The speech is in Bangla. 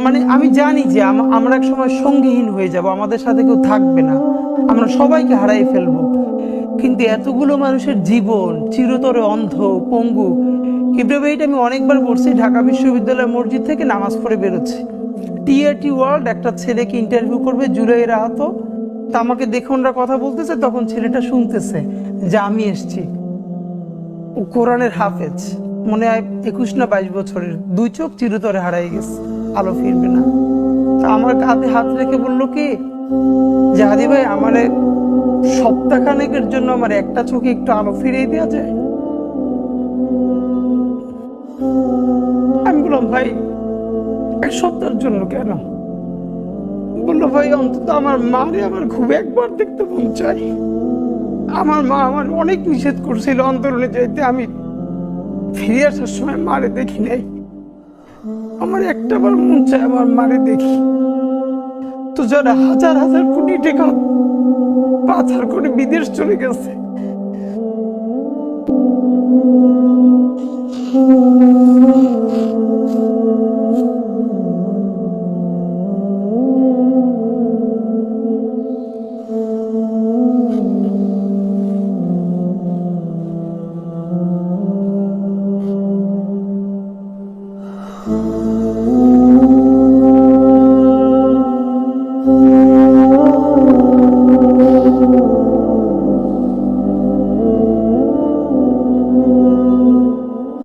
মানে আমি জানি যে আমরা এক সময় সঙ্গীহীন হয়ে যাব, আমাদের সাথে কেউ থাকবে না, আমরা সবাইকে হারাই ফেলবো। কিন্তু এতগুলো মানুষের জীবন চিরতরে অন্ধ, পঙ্গু। কিভাবে এটা আমি অনেকবার পড়ছি, ঢাকা বিশ্ববিদ্যালয় মসজিদ থেকে নামাজ পড়ে বেরোচ্ছি, টিআরটি ওয়ার্ল্ড একটা ছেলেকে ইন্টারভিউ করবে, জুলাইয়ের আহত। তা আমাকে দেখে ওনারা কথা বলতেছে, তখন ছেলেটা শুনতেছে যে আমি এসছি। ও কোরআনের হাফেজ, মনে হয় 21 না 22 বছরের, 2 চোখ চিরতরে হারাই গেছে, আলো ফিরবে না। তা আমার কাঁধে হাত রেখে বললো কি যে হাদি ভাই, আমার সপ্তাহখানেকের জন্য আমার একটা চোখে একটু আলো ফিরিয়ে দেওয়া যায়? আমি বললাম ভাই 1 সপ্তাহের জন্য কেন? বললো ভাই অন্তত আমার মারে আমার খুব একবার দেখতে মন চাই। আমার মা আমার অনেক নিষেধ করছিল অন্তরণে যাইতে, আমি ফিরে আসার সময় মারে দেখি নাই। আমার একটাবার মন চায় আমার মারে দেখি। তো যারা হাজার হাজার কোটি টাকা পাচার করে বিদেশ চলে গেছে,